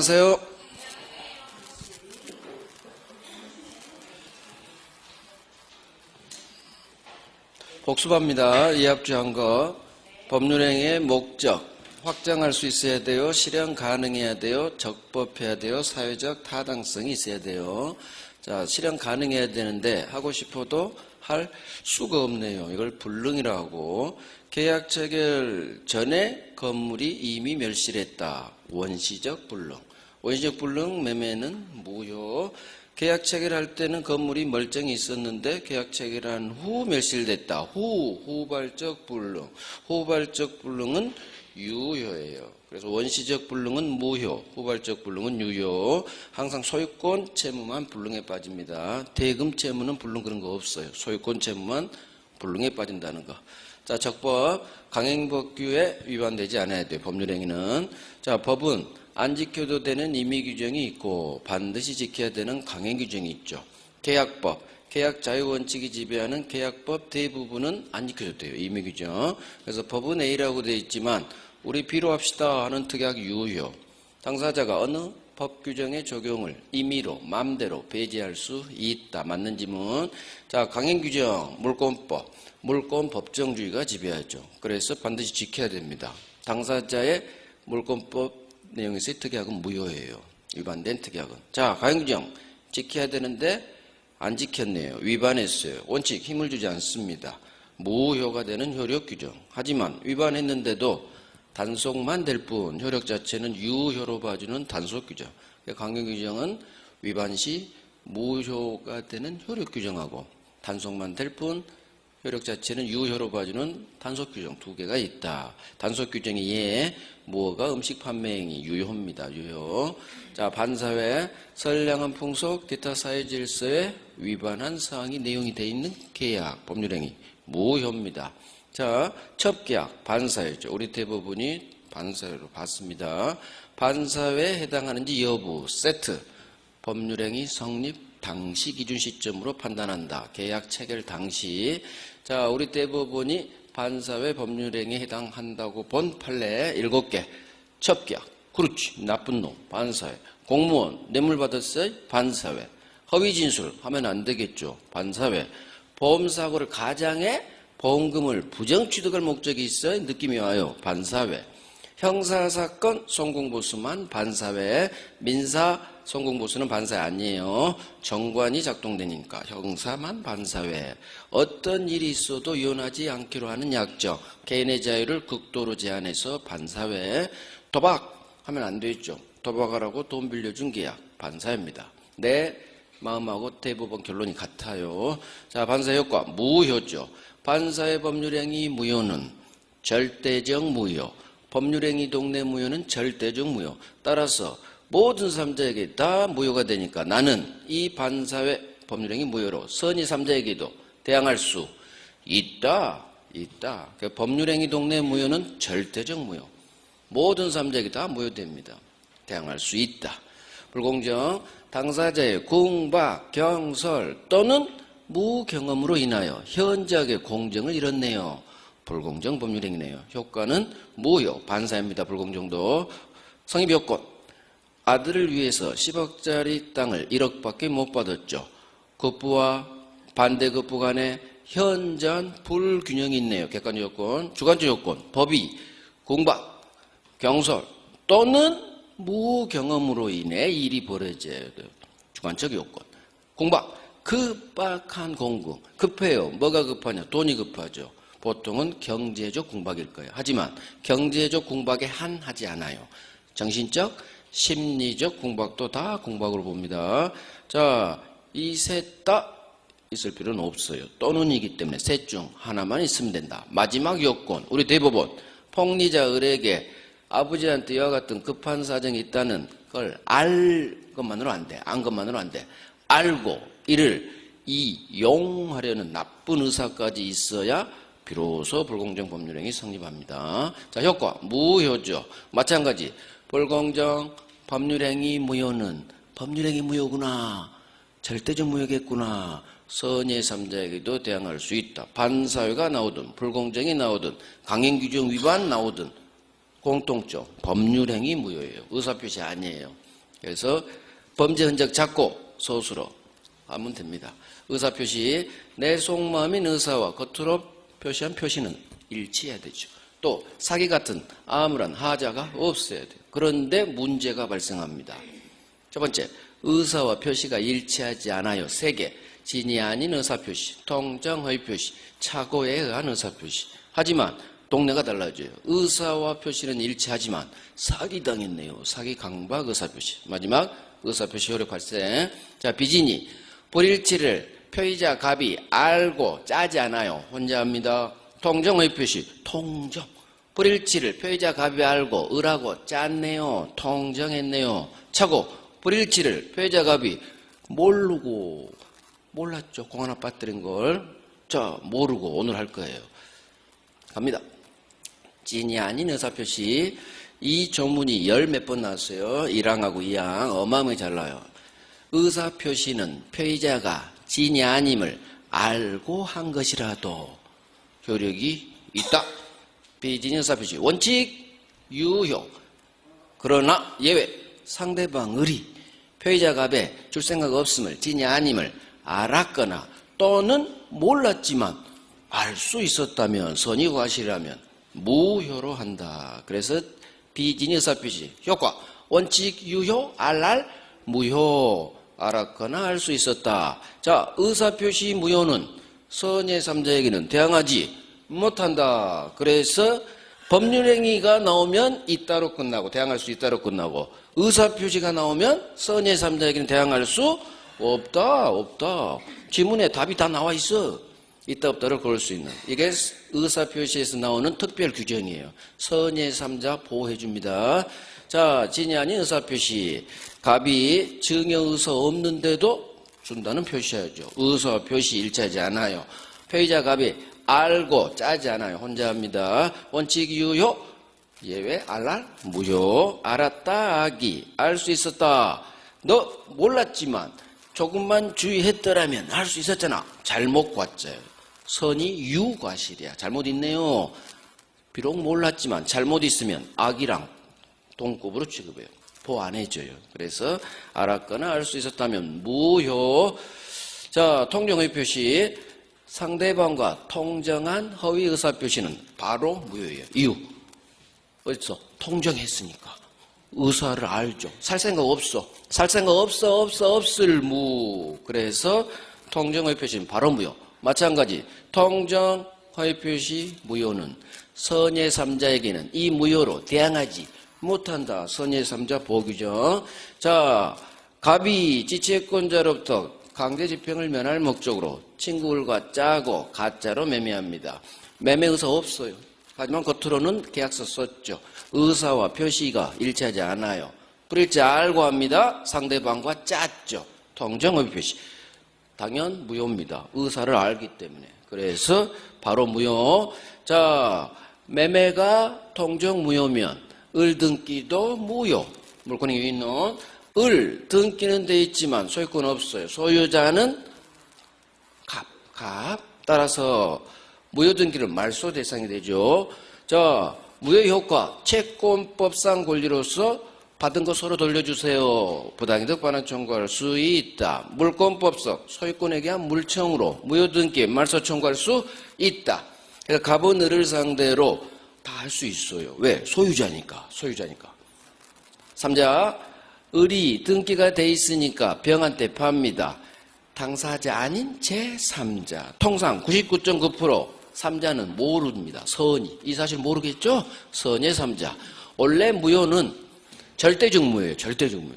안녕하세요. 복습합니다. 이합주한 거. 법률행위의 목적 확정할 수 있어야 돼요. 실현 가능해야 돼요. 적법해야 돼요. 사회적 타당성이 있어야 돼요. 자, 실현 가능해야 되는데 하고 싶어도 할 수가 없네요. 이걸 불능이라고. 계약 체결 전에 건물이 이미 멸실했다. 원시적 불능. 원시적 불능 매매는 무효. 계약 체결할 때는 건물이 멀쩡히 있었는데 계약 체결한 후 멸실됐다. 후발적 불능. 후발적 불능은 유효예요. 그래서 원시적 불능은 무효, 후발적 불능은 유효. 항상 소유권 채무만 불능에 빠집니다. 대금 채무는 불능 그런 거 없어요. 소유권 채무만 불능에 빠진다는 거. 자, 적법 강행법규에 위반되지 않아야 돼요. 법률행위는. 자, 법은 안 지켜도 되는 임의 규정이 있고 반드시 지켜야 되는 강행 규정이 있죠. 계약법, 계약 자유 원칙이 지배하는 계약법 대부분은 안 지켜도 돼요. 임의 규정. 그래서 법은 A라고 되어 있지만 우리 B로 합시다 하는 특약 유효. 당사자가 어느 법 규정의 적용을 임의로 마음대로 배제할 수 있다. 맞는 지문. 자, 강행 규정, 물권법, 물권 법정주의가 지배하죠. 그래서 반드시 지켜야 됩니다. 당사자의 물권법 내용에서의 특약은 무효예요. 위반된 특약은. 자, 강행규정 지켜야 되는데 안 지켰네요. 위반했어요. 원칙 힘을 주지 않습니다. 무효가 되는 효력규정. 하지만 위반했는데도 단속만 될 뿐 효력 자체는 유효로 봐주는 단속규정. 강행규정은 위반 시 무효가 되는 효력규정하고 단속만 될 뿐 효력 자체는 유효로 봐주는 단속규정 두 개가 있다. 단속규정이 예, 무허가 음식 판매행위 유효입니다. 유효. 자, 반사회, 선량한 풍속, 기타 사회 질서에 위반한 사항이 내용이 되어 있는 계약, 법률행위 무효입니다. 자, 첩계약, 반사회죠. 우리 대법원이 반사회로 봤습니다. 반사회에 해당하는지 여부, 세트, 법률행위 성립 당시 기준 시점으로 판단한다. 계약 체결 당시. 자, 우리 대법원이 반사회 법률행위에 해당한다고 본 판례 7개. 첩계약, 그렇지, 나쁜 놈, 반사회. 공무원, 뇌물 받았어요, 반사회. 허위 진술 하면 안 되겠죠, 반사회. 보험사고를 가장해 보험금을 부정취득할 목적이 있어요, 느낌이 와요, 반사회. 형사사건 송공보수만 반사회, 민사 송공보수는 반사회 아니에요. 정관이 작동되니까 형사만 반사회. 어떤 일이 있어도 이혼하지 않기로 하는 약정, 개인의 자유를 극도로 제한해서 반사회. 도박 하면 안 되죠. 도박하라고 돈 빌려준 계약 반사회입니다. 내 마음하고 대법원 결론이 같아요. 자, 반사회 효과 무효죠. 반사회 법률행위 무효는 절대적 무효. 법률행위 동네 무효는 절대적 무효. 따라서 모든 3자에게 다 무효가 되니까 나는 이 반사회 법률행위 무효로 선의 3자에게도 대항할 수 있다. 법률행위 동네 무효는 절대적 무효. 모든 3자에게 다 무효됩니다. 대항할 수 있다. 불공정, 당사자의 궁박, 경설 또는 무경험으로 인하여 현저하게 공정을 잃었네요. 불공정 법률행위네요. 효과는 무효, 반사입니다. 불공정도. 성립요건, 아들을 위해서 10억짜리 땅을 1억밖에 못 받았죠. 급부와 반대급부 간에 현저한 불균형이 있네요. 객관적 요건, 주관적 요건, 법의, 궁박, 경설 또는 무경험으로 인해 일이 벌어져야 돼요. 주관적 요건. 궁박, 급박한 공금. 급해요. 뭐가 급하냐? 돈이 급하죠. 보통은 경제적 궁박일 거예요. 하지만 경제적 궁박에 한하지 않아요. 정신적, 심리적 궁박도 다 궁박으로 봅니다. 자, 이 셋 다 있을 필요는 없어요. 또는이기 때문에 셋 중 하나만 있으면 된다. 마지막 요건, 우리 대법원 폭리자 을에게 아버지한테 이와 같은 급한 사정이 있다는 걸 알 것만으로 안 돼. 안 것만으로 안 돼. 알고 이를 이용하려는 나쁜 의사까지 있어야 비로소 불공정 법률행위 성립합니다. 자, 효과 무효죠. 마찬가지 불공정 법률행위 무효는 법률행위 무효구나, 절대적 무효겠구나, 선의 3자에게도 대항할 수 있다. 반사회가 나오든 불공정이 나오든 강행규정 위반 나오든 공통점 법률행위 무효예요. 의사표시 아니에요. 그래서 범죄 흔적 잡고 소수로 하면 됩니다. 의사표시, 내 속마음인 의사와 겉으로 표시한 표시는 일치해야 되죠. 또 사기 같은 아무런 하자가 없어야 돼요. 그런데 문제가 발생합니다. 첫 번째, 의사와 표시가 일치하지 않아요. 3개. 진이 아닌 의사표시, 통정 허위표시, 착오에 의한 의사표시. 하지만 동네가 달라져요. 의사와 표시는 일치하지만 사기당했네요. 사기 강박 의사표시. 마지막 의사표시 효력 발생. 자, 비진이 불일치를 표의자 갑이 알고 짜지 않아요. 혼자 합니다. 통정 허위표시, 통정. 불일치를 표의자 갑이 알고 을하고 짰네요. 통정했네요. 착오, 불일치를 표의자 갑이 모르고 몰랐죠. 공 하나 빠뜨린 걸. 자, 모르고 오늘 할 거예요. 갑니다. 진이 아닌 의사표시. 이 조문이 10몇 번 나왔어요. 1항하고 2항. 어마어마하게 잘 나와요. 의사표시는 표의자가 진이 아님을 알고 한 것이라도 효력이 있다. 비진 의사표시. 원칙, 유효. 그러나 예외. 상대방 을이 표의자 갑에 줄 생각 없음을 진이 아님을 알았거나 또는 몰랐지만 알 수 있었다면 선의 과실이라면 무효로 한다. 그래서 비진이 의사표시 효과 원칙 유효 알알 무효 알았거나 알 수 있었다. 자, 의사표시 무효는 선의 3자에게는 대항하지 못한다. 그래서 법률행위가 나오면 이따로 끝나고 대항할 수 있다로 끝나고 의사표시가 나오면 선의 3자에게는 대항할 수 없다. 지문에 답이 다 나와 있어. 있다 없다를 고를 수 있는. 이게 의사표시에서 나오는 특별 규정이에요. 선의 3자 보호해 줍니다. 자, 진이 아닌 의사표시. 갑이 증여의사 없는데도 준다는 표시해야죠. 의사와 표시 일치하지 않아요. 표의자 갑이 알고 짜지 않아요. 혼자 합니다. 원칙 유효 예외 알알 무효. 알았다 하기 알 수 있었다. 너 몰랐지만 조금만 주의했더라면 알 수 있었잖아. 잘못 과자예요. 선이 유과실이야. 잘못 있네요. 비록 몰랐지만 잘못 있으면 악이랑 동급으로 취급해요. 보호 안 해줘요. 그래서 알았거나 알 수 있었다면 무효. 자, 통정의 표시. 상대방과 통정한 허위 의사표시는 바로 무효예요. 이유. 어디서? 통정했으니까. 의사를 알죠. 살 생각 없어. 살 생각 없을 무. 그래서 통정의 표시는 바로 무효. 마찬가지 통정 허위 표시 무효는 선의 3자에게는 이 무효로 대항하지 못한다. 선의 3자 보호규정. 자, 갑이 지체권자로부터 강제집행을 면할 목적으로 친구들과 짜고 가짜로 매매합니다. 매매 의사 없어요. 하지만 겉으로는 계약서 썼죠. 의사와 표시가 일치하지 않아요. 불일치 알고 합니다. 상대방과 짰죠. 통정의 표시. 당연 무효입니다. 의사를 알기 때문에. 그래서 바로 무효. 자, 매매가 통정 무효면 을 등기도 무효. 물권이 있는 을 등기는 돼 있지만 소유권 없어요. 소유자는 갑. 따라서 무효 등기를 말소 대상이 되죠. 자, 무효 효과 채권법상 권리로서 받은 거 서로 돌려주세요. 부당이득 반환 청구할 수 있다. 물권법상 소유권에 대한 물청으로 무효 등기 말소 청구할 수 있다. 그래서 갑은 을을 상대로 다 할 수 있어요. 왜? 소유자니까. 3자, 을이 등기가 돼 있으니까 병한테 팝니다. 당사자 아닌 제3자. 통상 99.9% 3자는 모릅니다. 선이. 이 사실 모르겠죠? 선의 3자. 원래 무효는 절대적 무효예요. 절대적 무효.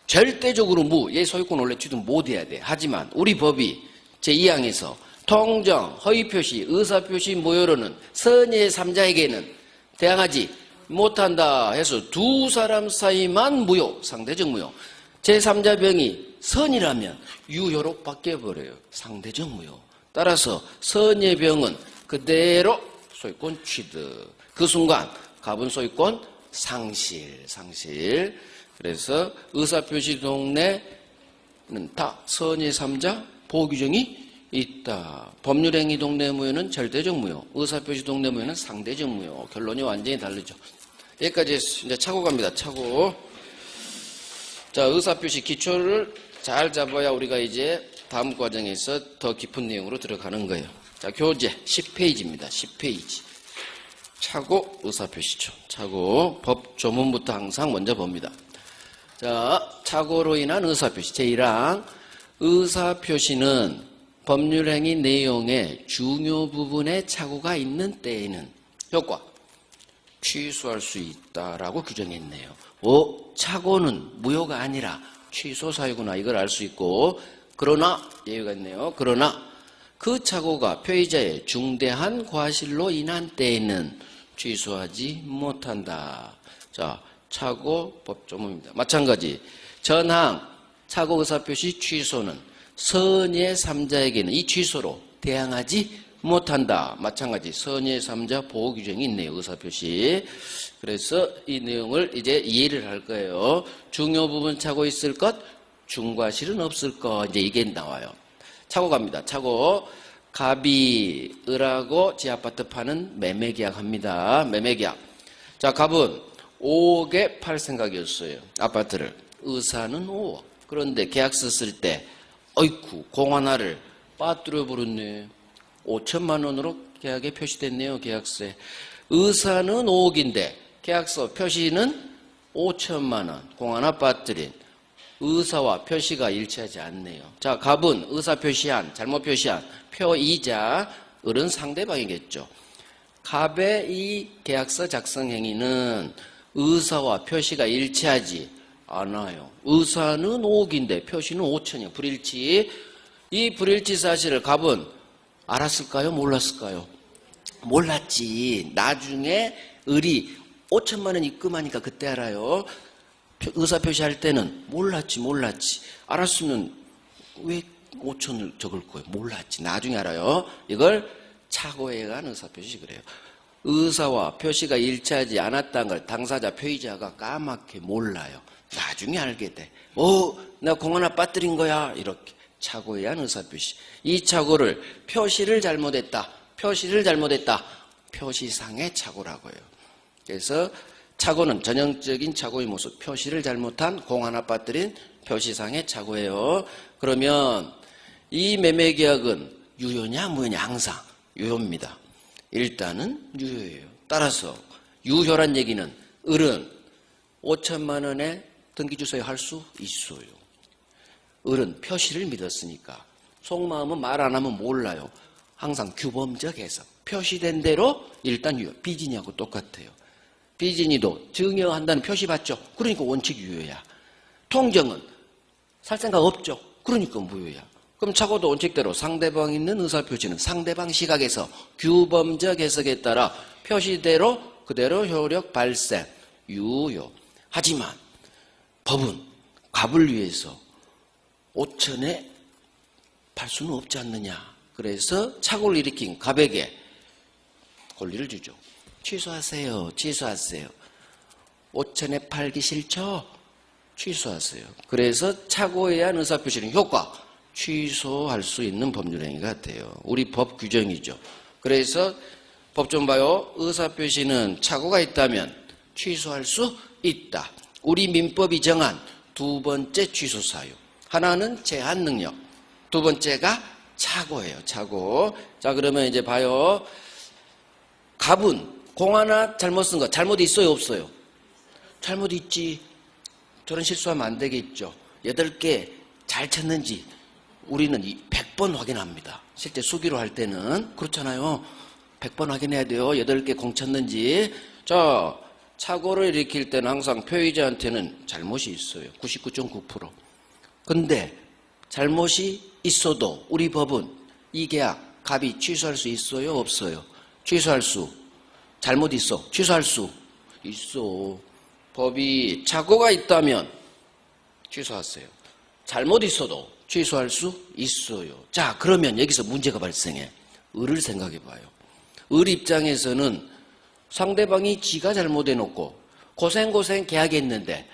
절대적으로 무. 얘 소유권 원래 취득 못해야 돼. 하지만 우리 법이 제2항에서 통정, 허위표시, 의사표시 무효로는 선의 3자에게는 대항하지 못한다 해서 두 사람 사이만 무효, 상대적 무효. 제3자 병이 선이라면 유효로 바뀌어버려요. 상대적 무효. 따라서 선의 병은 그대로 소유권 취득. 그 순간 갑은 소유권 상실. 그래서 의사표시 동네는 다 선의 3자 보호규정이 있다. 법률행위 동네 무효는 절대적 무효, 의사표시 동네 무효는 상대적 무효. 결론이 완전히 다르죠. 여기까지 이제 차고 갑니다. 차고. 자, 의사표시 기초를 잘 잡아야 우리가 이제 다음 과정에서 더 깊은 내용으로 들어가는 거예요. 자, 교재 10페이지입니다. 10페이지. 착오 의사표시죠. 착오 법 조문부터 항상 먼저 봅니다. 자, 착오로 인한 의사표시. 제1항 의사표시는 법률행위 내용의 중요 부분에 착오가 있는 때에는 효과 취소할 수 있다라고 규정했네요. 착오는 무효가 아니라 취소 사유구나 이걸 알 수 있고, 그러나 예외가 있네요. 그러나 그 착오가 피의자의 중대한 과실로 인한 때에는 취소하지 못한다. 자, 착오 법조문입니다. 마찬가지 전항 착오 의사표시 취소는 선의 3자에게는 이 취소로 대항하지 못한다. 마찬가지 선의 3자 보호 규정이 있네요. 의사표시. 그래서 이 내용을 이제 이해를 할 거예요. 중요 부분 착오 있을 것, 중과실은 없을 것. 이제 이게 나와요. 착오 갑니다. 착오. 갑이 을하고 지 아파트 파는 매매계약 합니다. 매매계약. 자, 갑은 5억에 팔 생각이었어요. 아파트를. 의사는 5억. 그런데 계약서 쓸 때 어이쿠 공 하나를 빠뜨려 버렸네. 5천만 원으로 계약에 표시됐네요. 계약서에. 의사는 5억인데 계약서 표시는 5천만 원. 공 하나 빠뜨린. 의사와 표시가 일치하지 않네요. 자, 갑은 의사 표시한, 잘못 표시한 표이자, 을은 상대방이겠죠. 갑의 이 계약서 작성 행위는 의사와 표시가 일치하지 않아요. 의사는 5억인데 표시는 5천이요. 불일치. 이 불일치 사실을 갑은 알았을까요? 몰랐을까요? 몰랐지. 나중에 을이 5천만 원 입금하니까 그때 알아요. 의사 표시할 때는 몰랐지. 알았으면 왜 5천을 적을 거예요? 몰랐지. 나중에 알아요. 이걸 착오에 의한 의사 표시 그래요. 의사와 표시가 일치하지 않았다는 걸 당사자 표의자가 까맣게 몰라요. 나중에 알게 돼. 나 공 하나 빠뜨린 거야. 이렇게 착오에 의한 의사 표시. 이 착오를 표시를 잘못했다. 표시상의 착오라고 해요. 그래서 착오는 전형적인 착오의 모습, 표시를 잘못한 공 하나 빠뜨린 표시상의 착오예요. 그러면 이 매매계약은 유효냐 무효냐? 항상 유효입니다. 일단은 유효예요. 따라서 유효란 얘기는 을은 5천만 원에 등기주소에 할 수 있어요. 을은 표시를 믿었으니까. 속마음은 말 안 하면 몰라요. 항상 규범적 해석. 표시된 대로 일단 유효. 빚이냐고 똑같아요. 빚인이도 증여한다는 표시 받죠. 그러니까 원칙 유효야. 통정은 살 생각 없죠. 그러니까 무효야. 그럼 착오도 원칙대로 상대방 있는 의사표시는 상대방 시각에서 규범적 해석에 따라 표시대로 그대로 효력 발생, 유효. 하지만 법은 갑을 위해서 5천에 팔 수는 없지 않느냐. 그래서 착오를 일으킨 갑에게 권리를 주죠. 취소하세요. 5천에 팔기 싫죠? 취소하세요. 그래서 착오에 의한 의사표시는 효과, 취소할 수 있는 법률행위가 돼요. 우리 법 규정이죠. 그래서 법 좀 봐요. 의사표시는 착오가 있다면 취소할 수 있다. 우리 민법이 정한 두 번째 취소 사유. 하나는 제한 능력, 두 번째가 착오예요. 착오. 자, 그러면 이제 봐요. 갑은 공 하나 잘못 쓴 거 잘못 있어요? 없어요? 잘못 있지. 저런 실수하면 안 되겠죠. 8개 잘 쳤는지 우리는 100번 확인합니다. 실제 수기로 할 때는 그렇잖아요. 100번 확인해야 돼요. 8개 공 쳤는지. 자, 착오를 일으킬 때는 항상 표의자한테는 잘못이 있어요. 99.9%. 근데 잘못이 있어도 우리 법은 이 계약 갑이 취소할 수 있어요? 없어요? 취소할 수. 잘못 있어. 취소할 수 있어. 법이 착오가 있다면 취소하세요. 잘못 있어도 취소할 수 있어요. 자, 그러면 여기서 문제가 발생해. 을을 생각해 봐요. 을 입장에서는 상대방이 지가 잘못해놓고 고생 계약했는데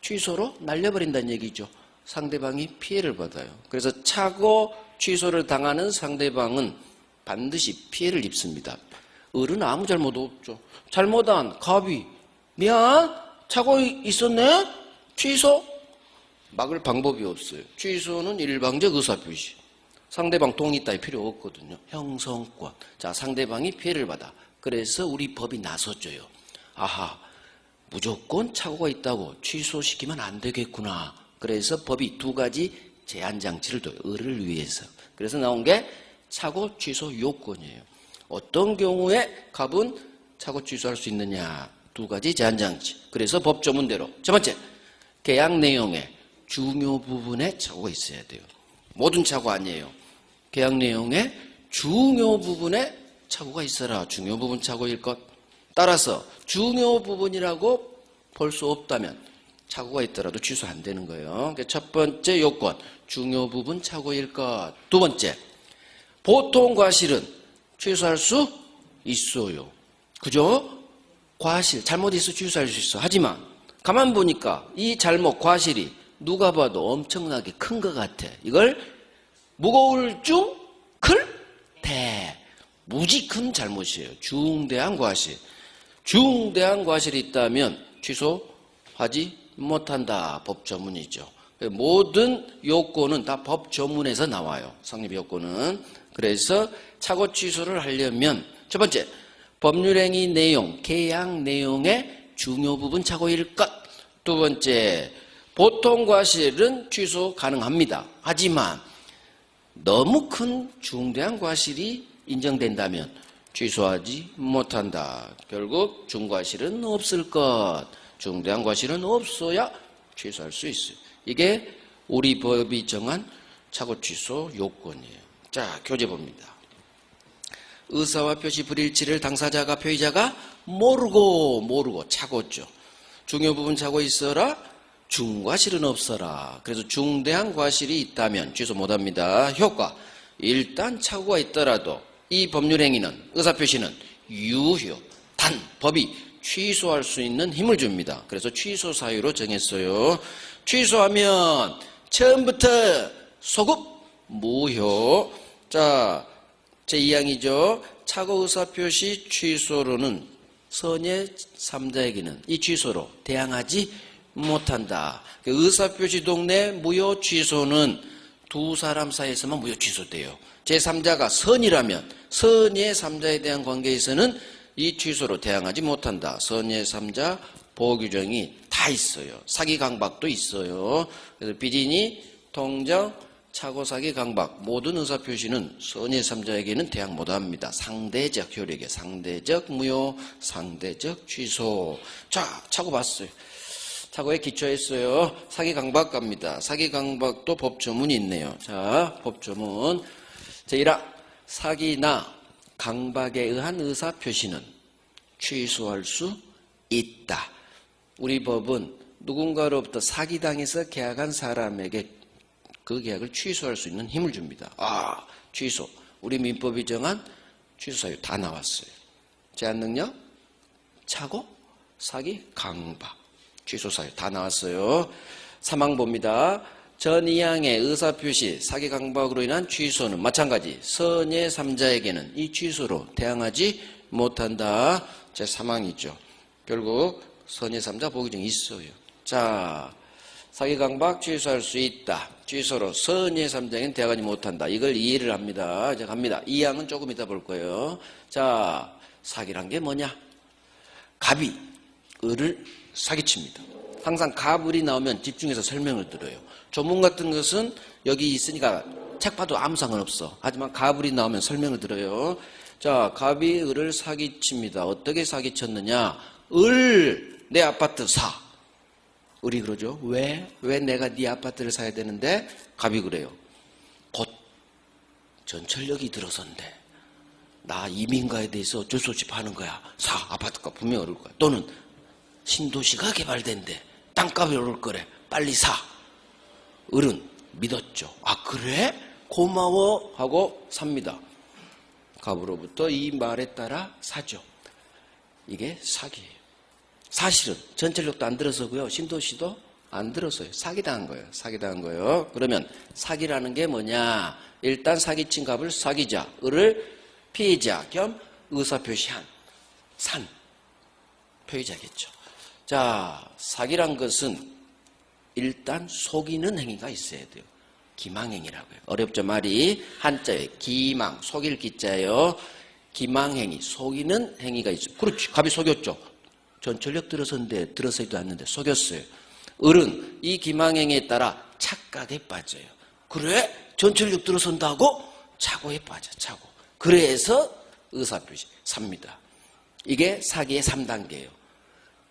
취소로 날려버린다는 얘기죠. 상대방이 피해를 받아요. 그래서 착오 취소를 당하는 상대방은 반드시 피해를 입습니다. 을은 아무 잘못 없죠. 잘못한 갑이 미안, 착오 있었네? 취소? 막을 방법이 없어요. 취소는 일방적 의사표시. 상대방 동의 따위 필요 없거든요. 형성권. 자, 상대방이 피해를 받아. 그래서 우리 법이 나서줘요. 아하, 무조건 착오가 있다고 취소시키면 안 되겠구나. 그래서 법이 두 가지 제한 장치를 둬요. 을을 위해서. 그래서 나온 게 착오 취소 요건이에요. 어떤 경우에 갑은 착오 취소할 수 있느냐. 두 가지 제한 장치. 그래서 법 조문대로. 첫 번째, 계약 내용에 중요 부분에 착오가 있어야 돼요. 모든 착오 아니에요. 계약 내용에 중요 부분에 착오가 있어라. 중요 부분 착오일 것. 따라서 중요 부분이라고 볼 수 없다면 착오가 있더라도 취소 안 되는 거예요. 첫 번째 요건, 중요 부분 착오일 것. 두 번째, 보통 과실은 취소할 수 있어요. 그죠? 과실, 잘못 있어 취소할 수 있어. 하지만 가만 보니까 이 잘못, 과실이 누가 봐도 엄청나게 큰 것 같아. 이걸 무거울 중 클 대. 무지 큰 잘못이에요. 중대한 과실. 중대한 과실이 있다면 취소하지 못한다. 법 조문이죠. 모든 요건은 다 법 조문에서 나와요. 성립 요건은. 그래서 착오 취소를 하려면 첫 번째, 법률행위 내용, 계약 내용의 중요 부분 착오일 것. 두 번째, 보통 과실은 취소 가능합니다. 하지만 너무 큰 중대한 과실이 인정된다면 취소하지 못한다. 결국 중과실은 없을 것. 중대한 과실은 없어야 취소할 수 있어요. 이게 우리 법이 정한 착오 취소 요건이에요. 자, 교재 봅니다. 의사와 표시 불일치를 당사자가 표의자가 모르고 착오죠. 중요 부분 착오 있어라. 중과실은 없어라. 그래서 중대한 과실이 있다면 취소 못합니다. 효과. 일단 착오가 있더라도 이 법률행위는, 의사표시는 유효, 단, 법이 취소할 수 있는 힘을 줍니다. 그래서 취소 사유로 정했어요. 취소하면 처음부터 소급 무효. 자, 제2항이죠. 착오 의사표시 취소로는 선의 3자에게는 이 취소로 대항하지 못한다. 의사표시 동내 무효 취소는 두 사람 사이에서만 무효 취소돼요. 제3자가 선이라면 선의 3자에 대한 관계에서는 이 취소로 대항하지 못한다. 선의 3자 보호규정이 다 있어요. 사기 강박도 있어요. 그래서 비리니, 통정, 착오 사기 강박 모든 의사표시는 선의 3자에게는 대항 못합니다. 상대적 효력에 상대적 무효, 상대적 취소. 자, 착오 봤어요. 착오에 기초했어요. 사기 강박 갑니다. 사기 강박도 법 조문이 있네요. 자, 법 조문. 제1항, 사기나 강박에 의한 의사표시는 취소할 수 있다. 우리 법은 누군가로부터 사기당해서 계약한 사람에게 그 계약을 취소할 수 있는 힘을 줍니다. 아, 취소. 우리 민법이 정한 취소 사유 다 나왔어요. 제한 능력, 착오, 사기, 강박. 취소 사유 다 나왔어요. 3항 봅니다. 전 2항의 의사표시, 사기 강박으로 인한 취소는 마찬가지 선의 3자에게는 이 취소로 대항하지 못한다. 제 3항이죠. 결국 선의 3자 보기정이 있어요. 자, 사기 강박 취소할 수 있다. 취소로 선의 3자에게는 대항하지 못한다. 이걸 이해를 합니다. 이제 갑니다. 2항은 조금 이따 볼 거예요. 자, 사기란 게 뭐냐? 갑이 을을 사기칩니다. 항상 갑을이 나오면 집중해서 설명을 들어요. 조문 같은 것은 여기 있으니까 책 봐도 아무 상관없어. 하지만 갑을이 나오면 설명을 들어요. 자, 갑이 을을 사기칩니다. 어떻게 사기쳤느냐? 을, 내 아파트 사. 을이 그러죠. 왜 내가 네 아파트를 사야 되는데? 갑이 그래요. 곧 전철역이 들어선대. 나 이민가에 대해서 어쩔 수 없이 파는 거야. 사. 아파트가 분명히 오를 거야. 또는 신도시가 개발된대. 땅값이 오를 거래. 빨리 사. 을은 믿었죠. 아, 그래? 고마워 하고 삽니다. 갑으로부터 이 말에 따라 사죠. 이게 사기예요. 사실은 전철역도 안 들어서고요. 신도시도 안 들어서요. 사기당한 거예요. 사기당한 거예요. 그러면 사기라는 게 뭐냐? 일단 사기친 갑을 사기자, 을을 피해자 겸 의사표시한 산, 표의자겠죠. 자, 사기란 것은 일단 속이는 행위가 있어야 돼요. 기망행위라고요. 어렵죠 말이. 한자에 기망, 속일 기자예요. 기망행위, 속이는 행위가 있어요. 그렇지, 갑이 속였죠. 전철역 들어섰는데 들어서지도 않는데 속였어요. 을은 이 기망행위에 따라 착각에 빠져요. 그래? 전철역 들어선다고? 착오에 빠져, 착오. 그래서 의사표시 삽니다. 이게 사기의 3단계예요.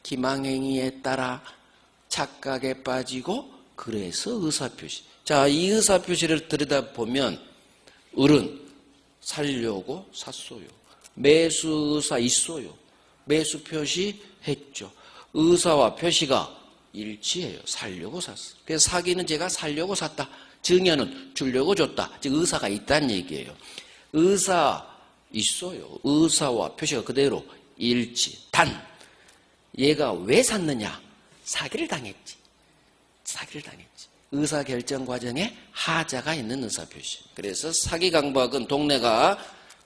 기망행위에 따라 착각에 빠지고 그래서 의사표시. 자, 이 의사표시를 들여다보면 을은 살려고 샀어요. 매수의사 있어요. 매수표시 했죠. 의사와 표시가 일치해요. 살려고 샀어. 그래서 사기는 제가 살려고 샀다. 증여는 주려고 줬다. 즉 의사가 있다는 얘기예요. 의사 있어요. 의사와 표시가 그대로 일치. 단 얘가 왜 샀느냐? 사기를 당했지. 사기를 당했지. 의사결정 과정에 하자가 있는 의사표시. 그래서 사기 강박은 동네가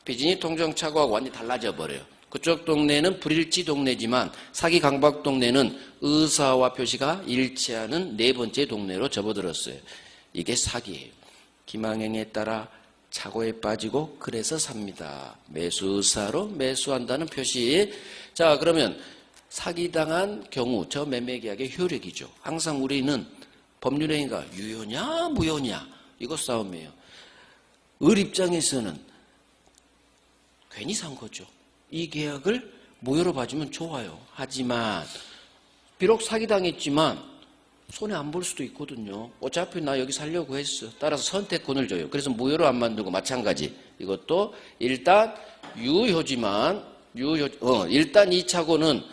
비즈니 통정착오하고 완전히 달라져 버려요. 그쪽 동네는 불일치 동네지만 사기 강박 동네는 의사와 표시가 일치하는 네 번째 동네로 접어들었어요. 이게 사기예요. 기망행위에 따라 착오에 빠지고 그래서 삽니다. 매수의사로 매수한다는 표시. 자, 그러면 사기당한 경우 저 매매계약의 효력이죠. 항상 우리는 법률행위가 유효냐 무효냐 이거 싸움이에요. 을 입장에서는 괜히 산 거죠. 이 계약을 무효로 봐주면 좋아요. 하지만 비록 사기당했지만 손해 안 볼 수도 있거든요. 어차피 나 여기 살려고 했어. 따라서 선택권을 줘요. 그래서 무효로 안 만들고 마찬가지. 이것도 일단 유효지만 일단 이 착오는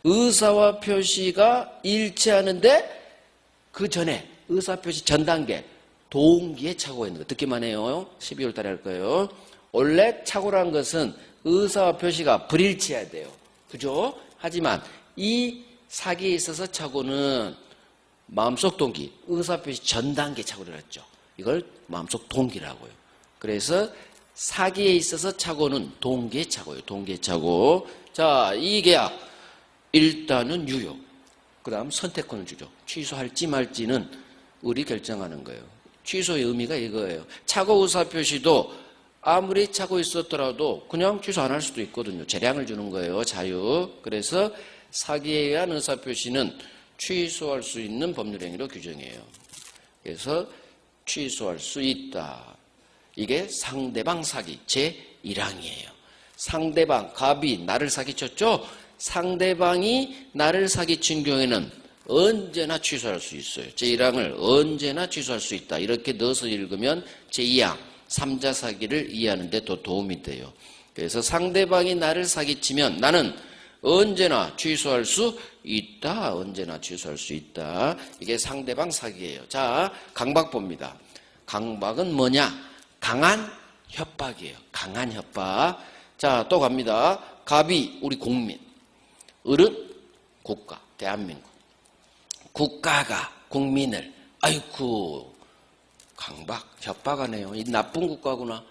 의사와 표시가 일치하는데 그 전에 의사표시 전 단계 동기에 착오가 있는 거 듣기만 해요. 12월 달에 할 거예요. 원래 착오란 것은 의사와 표시가 불일치해야 돼요. 그죠? 하지만 이 사기에 있어서 착오는 마음속 동기, 의사표시 전 단계 착오를 했죠. 이걸 마음속 동기라고요. 그래서 사기에 있어서 착오는 동기의 착오예요. 동기의 착오. 자, 이 계약 일단은 유효. 그 다음 선택권을 주죠. 취소할지 말지는 을이 결정하는 거예요. 취소의 의미가 이거예요. 착오 의사표시도 아무리 착오 있었더라도 그냥 취소 안 할 수도 있거든요. 재량을 주는 거예요. 자유. 그래서 사기에 의한 의사표시는 취소할 수 있는 법률행위로 규정해요. 그래서 취소할 수 있다. 이게 상대방 사기 제1항이에요. 상대방, 갑이 나를 사기쳤죠? 상대방이 나를 사기친 경우에는 언제나 취소할 수 있어요. 제1항을 언제나 취소할 수 있다. 이렇게 넣어서 읽으면 제2항, 3자 사기를 이해하는 데 더 도움이 돼요. 그래서 상대방이 나를 사기치면 나는 언제나 취소할 수 있다. 언제나 취소할 수 있다. 이게 상대방 사기예요. 자, 강박 봅니다. 강박은 뭐냐? 강한 협박이에요. 강한 협박. 자, 또 갑니다. 갑이 우리 국민. 을은 국가, 대한민국. 국가가 국민을 아이쿠 강박, 협박하네요. 이 나쁜 국가구나.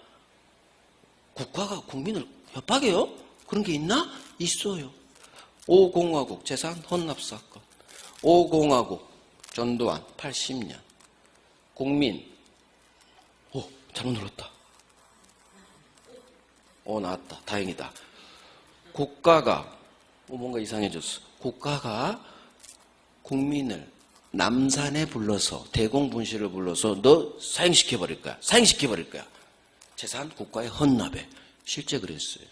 국가가 국민을 협박해요? 그런 게 있나? 있어요. 5공화국 재산 헌납 사건. 5공화국 전두환 80년. 국민. 잘못 눌렀다. 나왔다. 다행이다. 국가가 뭔가 이상해졌어. 국가가 국민을 남산에 불러서 대공분실을 불러서 너 사형시켜버릴 거야. 사형시켜버릴 거야. 재산 국가에 헌납해. 실제 그랬어요.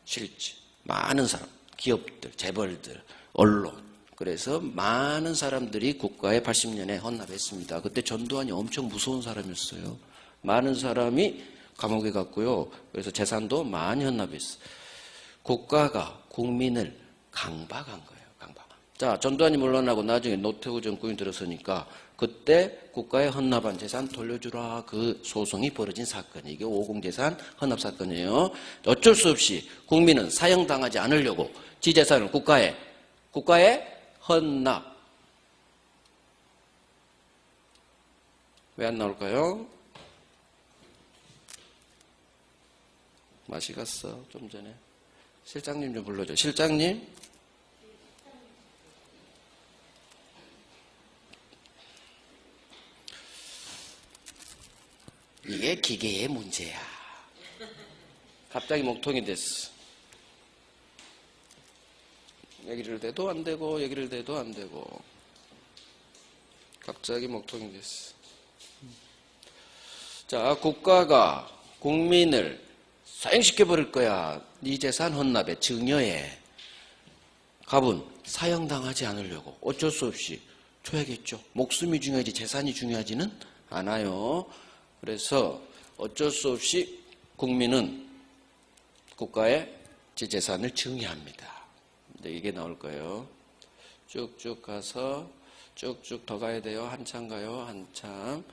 실제. 많은 사람, 기업들, 재벌들, 언론. 그래서 많은 사람들이 국가에 80년에 헌납했습니다. 그때 전두환이 엄청 무서운 사람이었어요. 많은 사람이 감옥에 갔고요. 그래서 재산도 많이 헌납했어요. 국가가 국민을 강박한 거예요. 강박. 자, 전두환이 물러나고 나중에 노태우 정권이 들어서니까 그때 국가에 헌납한 재산 돌려주라 그 소송이 벌어진 사건이 이게 50재산 헌납 사건이에요. 어쩔 수 없이 국민은 사형당하지 않으려고 지 재산을 국가에 헌납. 왜 안 나올까요? 맛이 갔어 좀 전에. 실장님 좀 불러줘. 실장님. 이게 기계의 문제야. 갑자기 목통이 됐어. 여기를 대도 안 되고 여기를 대도 안 되고 갑자기 목통이 됐어. 자, 국가가 국민을 사형시켜버릴 거야. 네 재산 헌납에 증여해. 갑은 사형당하지 않으려고 어쩔 수 없이 줘야겠죠. 목숨이 중요하지 재산이 중요하지는 않아요. 그래서 어쩔 수 없이 국민은 국가의 제 재산을 증여합니다. 이게 나올 거예요. 쭉쭉 가서 쭉쭉 더 가야 돼요. 한참 가요. 한참.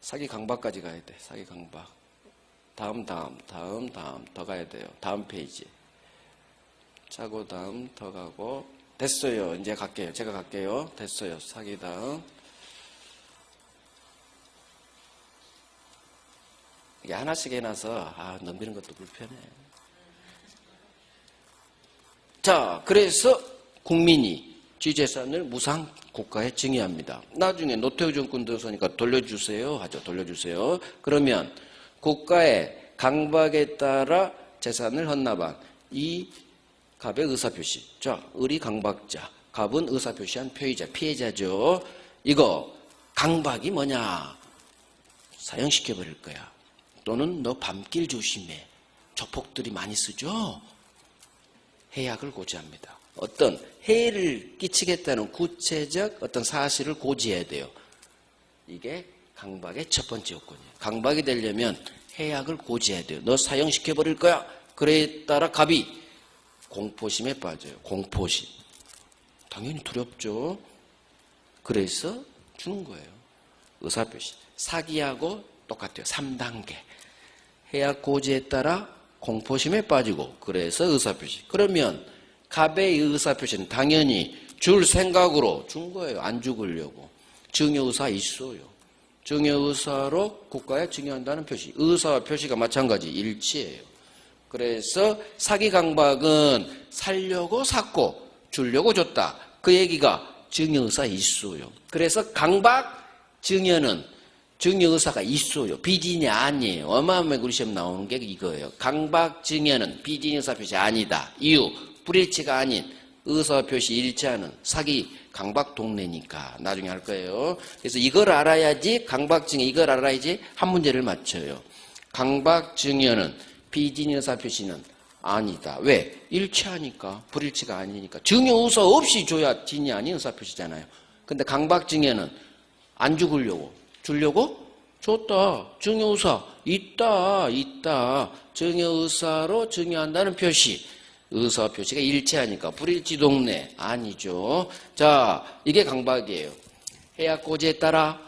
사기 강박까지 가야 돼. 사기 강박. 다음 더 가야 돼요. 다음 페이지. 차고 다음 더 가고 됐어요. 이제 갈게요. 제가 갈게요. 됐어요. 사기 다음. 이게 하나씩 해놔서 넘기는 것도 불편해. 자, 그래서 국민이 지재산을 무상 국가에 증여합니다. 나중에 노태우 정권 들어서니까 돌려주세요 하죠. 돌려주세요. 그러면 국가의 강박에 따라 재산을 헌납한 이 갑의 의사표시. 자, 을이 강박자, 갑은 의사표시한 표의자, 피해자죠. 이거 강박이 뭐냐? 사형시켜버릴 거야. 또는 너 밤길 조심해. 조폭들이 많이 쓰죠. 해약을 고지합니다. 어떤 해를 끼치겠다는 구체적 어떤 사실을 고지해야 돼요. 이게 강박의 첫 번째 요건이에요. 강박이 되려면 해약을 고지해야 돼요. 너 사형시켜버릴 거야. 그래 따라 갑이 공포심에 빠져요. 공포심. 당연히 두렵죠. 그래서 주는 거예요. 의사표시. 사기하고 똑같아요. 3단계. 해약 고지에 따라 공포심에 빠지고 그래서 의사표시. 그러면 갑의 의사표시는 당연히 줄 생각으로 준 거예요. 안 죽으려고. 증여의사 있어요. 증여의사로 국가에 증여한다는 표시. 의사와 표시가 마찬가지 일치예요. 그래서 사기 강박은 살려고 샀고 주려고 줬다. 그 얘기가 증여의사 있어요. 그래서 강박 증여는 증여의사가 있어요. 비진이 아니에요. 어마어마하게 우리 시험 나오는 게 이거예요. 강박 증여는 비진 의사표시 아니다. 이유, 불일치가 아닌 의사표시 일치하는 사기 강박 동네니까 나중에 할 거예요. 그래서 이걸 알아야지 강박 증여 이걸 알아야지 한 문제를 맞춰요. 강박 증여는 비진 의사표시는 아니다. 왜? 일치하니까. 불일치가 아니니까. 증여의사 없이 줘야 진이 아닌 의사표시잖아요. 근데 강박 증여는 안 죽으려고 주려고 줬다. 증여의사 있다. 증여의사로 증여한다는 표시. 의사 표시가 일치하니까 불일치 동네 아니죠. 자, 이게 강박이에요. 해약 고지에 따라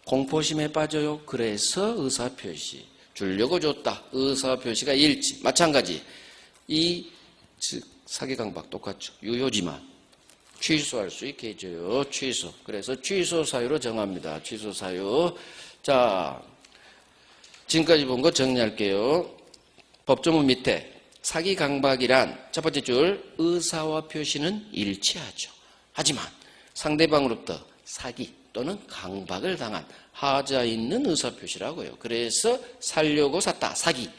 공포심에 빠져요. 그래서 의사 표시. 주려고 줬다. 의사 표시가 일치. 마찬가지. 즉 사기 강박 똑같죠. 유효지만 취소할 수 있게 해줘요. 취소. 그래서 취소 사유로 정합니다. 취소 사유. 자, 지금까지 본 거 정리할게요. 법조문 밑에 사기 강박이란 첫 번째 줄 의사와 표시는 일치하죠. 하지만 상대방으로부터 사기 또는 강박을 당한 하자 있는 의사 표시라고요. 그래서 살려고 샀다. 사기.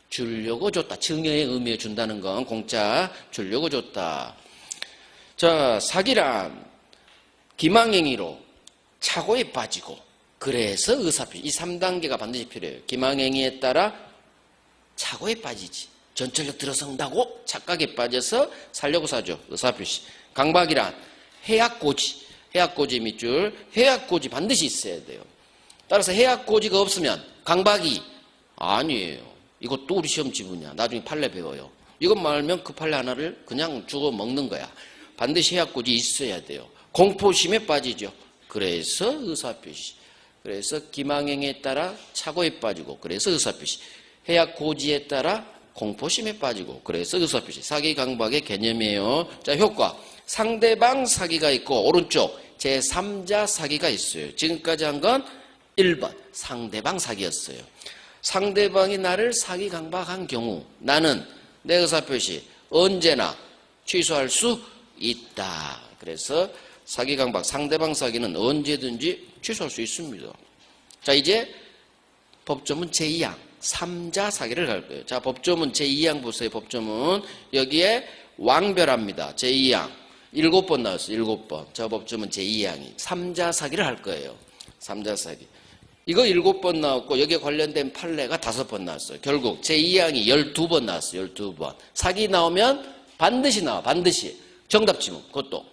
주려고 줬다. 증여의 의미에 준다는 건 공짜 주려고 줬다. 자, 사기란 기망행위로 착오에 빠지고 그래서 의사표시. 이 3단계가 반드시 필요해요. 기망행위에 따라 착오에 빠지지. 전철력 들어선다고 착각에 빠져서 살려고 사죠. 의사표시. 강박이란 해약고지. 해약고지 밑줄. 해약고지 반드시 있어야 돼요. 따라서 해약고지가 없으면 강박이 아니에요. 이것도 우리 시험 지문이야. 나중에 판례 배워요. 이것만 알면 그 판례 하나를 그냥 주워 먹는 거야. 반드시 해약고지 있어야 돼요. 공포심에 빠지죠. 그래서 의사표시. 그래서 기망행위에 따라 착오에 빠지고 그래서 의사표시. 해약고지에 따라 공포심에 빠지고 그래서 의사표시. 사기 강박의 개념이에요. 자, 효과. 상대방 사기가 있고 오른쪽 제3자 사기가 있어요. 지금까지 한 건 1번 상대방 사기였어요. 상대방이 나를 사기 강박한 경우 나는 내 의사표시 언제나 취소할 수 있다. 그래서 사기 강박, 상대방 사기는 언제든지 취소할 수 있습니다. 자, 이제 법조문 제2항 3자 사기를 갈 거예요. 자, 법조문 제2항 보세요. 법조문 여기에 왕별합니다. 제2항 7번 나왔어요. 7번. 저 법조문 제2항이 3자 사기를 할 거예요. 3자 사기. 이거 7번 나왔고 여기에 관련된 판례가 5번 나왔어요. 결국 제2항이 12번 나왔어요. 12번. 사기 나오면 반드시 나와. 반드시. 정답 지문. 그것도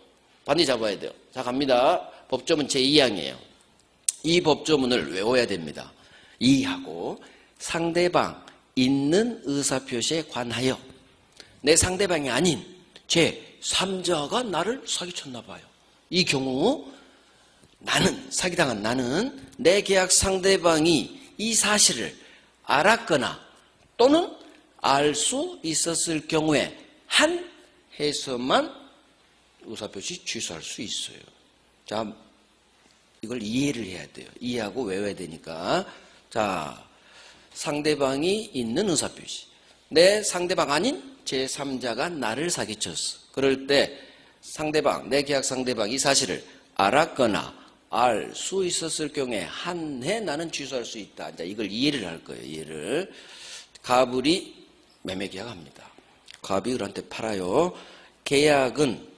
반드시 잡아야 돼요. 자, 갑니다. 법조문 제2항이에요. 이 법조문을 외워야 됩니다. 이해하고 상대방 있는 의사표시에 관하여 내 상대방이 아닌 제 3자가 나를 사기쳤나 봐요. 이 경우 나는, 사기당한 나는 내 계약 상대방이 이 사실을 알았거나 또는 알 수 있었을 경우에 한 해서만 의사표시 취소할 수 있어요. 자, 이걸 이해를 해야 돼요. 이해하고 외워야 되니까. 자, 상대방이 있는 의사표시. 내 상대방 아닌 제3자가 나를 사기쳤어. 그럴 때 상대방, 내 계약 상대방 이 사실을 알았거나 알 수 있었을 경우에 한 해 나는 취소할 수 있다. 자, 이걸 이해를 할 거예요. 이해를. 갑을이 매매 계약합니다. 갑이 을한테 팔아요. 계약은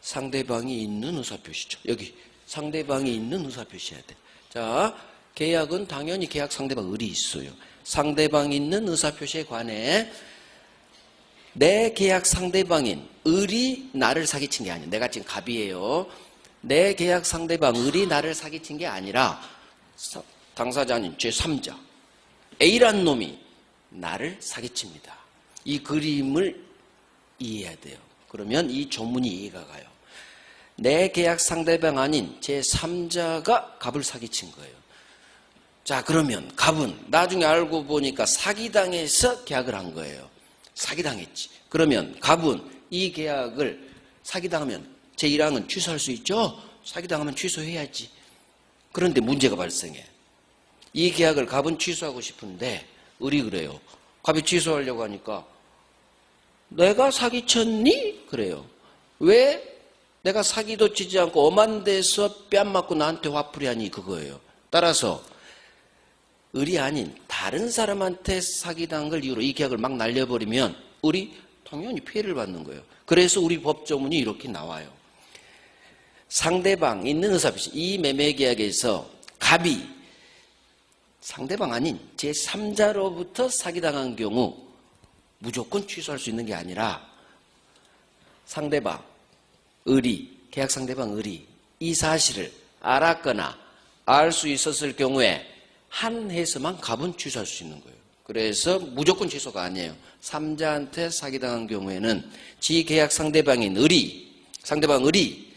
상대방이 있는 의사표시죠. 여기 상대방이 있는 의사표시해야 돼. 자, 계약은 당연히 계약 상대방 을이 있어요. 상대방이 있는 의사표시에 관해 내 계약 상대방인 을이 나를 사기친 게 아니야. 내가 지금 갑이에요. 내 계약 상대방 을이 나를 사기친 게 아니라 당사자인 제3자 A라는 놈이 나를 사기칩니다. 이 그림을 이해해야 돼요. 그러면 이 조문이 이해가 가요. 내 계약 상대방 아닌 제3자가 갑을 사기친 거예요. 자, 그러면 갑은 나중에 알고 보니까 사기당해서 계약을 한 거예요. 사기당했지. 그러면 갑은 이 계약을 사기당하면 제1항은 취소할 수 있죠? 사기당하면 취소해야지. 그런데 문제가 발생해. 이 계약을 갑은 취소하고 싶은데 을이 그래요. 갑이 취소하려고 하니까 내가 사기쳤니? 그래요. 왜 내가 사기도 치지 않고 엄한 데서 뺨 맞고 나한테 화풀이 하니? 그거예요. 따라서 을이 아닌 다른 사람한테 사기당한 걸 이유로 이 계약을 막 날려버리면 을이 당연히 피해를 받는 거예요. 그래서 우리 법조문이 이렇게 나와요. 상대방 있는 의사표시, 이 매매계약에서 갑이 상대방 아닌 제3자로부터 사기당한 경우 무조건 취소할 수 있는 게 아니라 상대방, 을이, 계약 상대방 을이 이 사실을 알았거나 알 수 있었을 경우에 한 해서만 갑은 취소할 수 있는 거예요. 그래서 무조건 취소가 아니에요. 3자한테 사기당한 경우에는 지 계약 상대방인 을이, 상대방 을이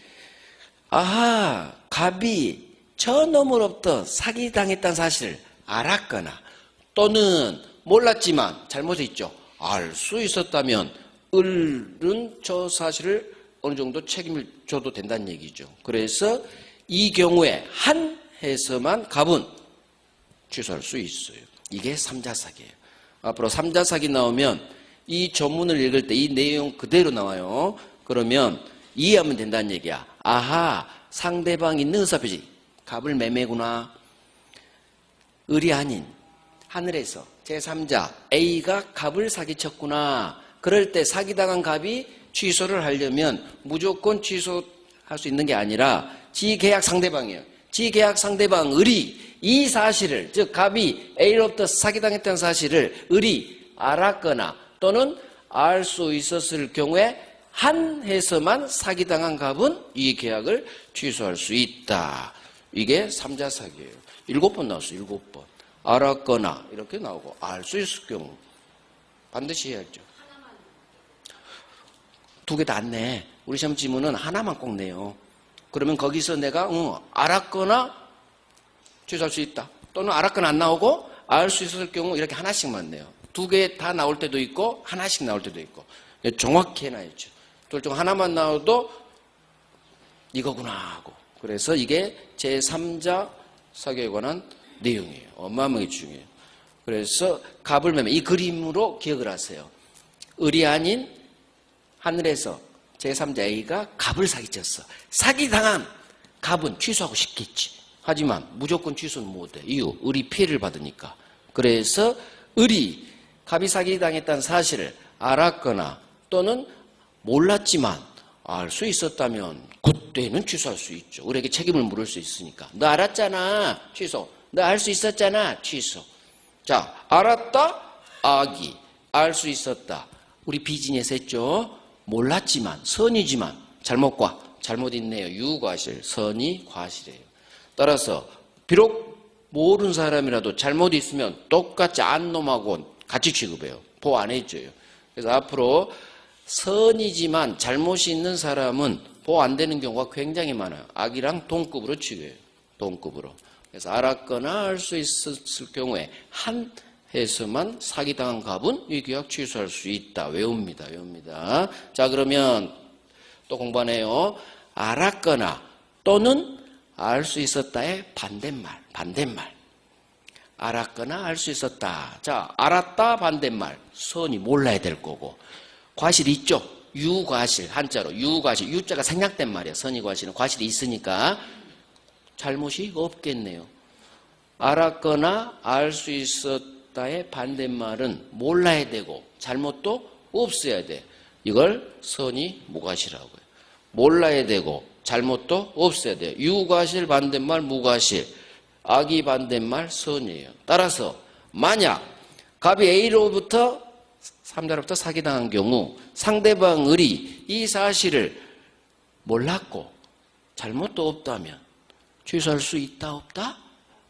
아하, 갑이 저 놈으로부터 사기당했다는 사실을 알았거나 또는 몰랐지만 잘못했죠. 알 수 있었다면 을은 저 사실을 어느 정도 책임을 져도 된다는 얘기죠. 그래서 이 경우에 한 해서만 갑은 취소할 수 있어요. 이게 3자 사기예요. 앞으로 3자 사기 나오면 이 전문을 읽을 때 이 내용 그대로 나와요. 그러면 이해하면 된다는 얘기야. 아하, 상대방 있는 의사표시. 갑을 매매구나. 을이 아닌 하늘에서 제3자 A가 갑을 사기쳤구나. 그럴 때 사기당한 갑이 취소를 하려면 무조건 취소할 수 있는 게 아니라 지 계약 상대방이에요. 지 계약 상대방 을이 이 사실을, 즉 갑이 A로부터 사기당했다는 사실을 을이 알았거나 또는 알 수 있었을 경우에 한 해서만 사기당한 갑은 이 계약을 취소할 수 있다. 이게 3자 사기예요. 7번 나왔어요. 7번. 알았거나 이렇게 나오고 알 수 있을 경우 반드시 해야죠. 2개 다 안 내. 우리 시험 지문은 하나만 꼭 내요. 그러면 거기서 내가 알았거나 취소할 수 있다. 또는 알았거나 안 나오고 알 수 있을 경우 이렇게 하나씩만 내요. 2개 다 나올 때도 있고 하나씩 나올 때도 있고 정확히 해놔야죠. 둘 중 하나만 나와도 이거구나 하고. 그래서 이게 제3자 사기에 관한 내용이에요. 어마어마하게 중요해요. 그래서 갑을 매매 이 그림으로 기억을 하세요. 을이 아닌 하늘에서 제3자 A가 갑을 사기쳤어. 사기당한 갑은 취소하고 싶겠지. 하지만 무조건 취소는 못해. 이유, 을이 피해를 받으니까. 그래서 을이 갑이 사기당했다는 사실을 알았거나 또는 몰랐지만 알 수 있었다면 그때는 취소할 수 있죠. 을에게 책임을 물을 수 있으니까. 너 알았잖아. 취소. 너 알 수 있었잖아. 취소. 자, 알았다. 악이. 알 수 있었다. 우리 비즈니스 했죠. 몰랐지만 선이지만 잘못과 잘못 있네요. 유과실. 선이 과실이에요. 따라서 비록 모르는 사람이라도 잘못 있으면 똑같이 안 놈하고 같이 취급해요. 보호 안 해줘요. 그래서 앞으로 선이지만 잘못이 있는 사람은 보호 안 되는 경우가 굉장히 많아요. 악이랑 동급으로 취급해요. 동급으로. 그래서 알았거나 알 수 있었을 경우에 한 해서만 사기당한 갑은 이 계약 취소할 수 있다. 외웁니다. 외웁니다. 자, 그러면 또 공부하네요. 알았거나 또는 알 수 있었다의 반대말. 반대말. 알았거나 알 수 있었다. 자, 알았다 반대말. 선이 몰라야 될 거고. 과실 있죠? 유과실. 한자로 유과실. 유자가 생략된 말이에요. 선이 과실은 과실이 있으니까 잘못이 없겠네요. 알았거나 알 수 있었다의 반대말은 몰라야 되고 잘못도 없어야 돼. 이걸 선이 무과실이라고 해요. 몰라야 되고 잘못도 없어야 돼요. 유과실 반대말 무과실. 악이 반대말 선이에요. 따라서 만약 갑이 A로부터 3자로부터 사기당한 경우 상대방 을이 이 사실을 몰랐고 잘못도 없다면 취소할 수 있다 없다?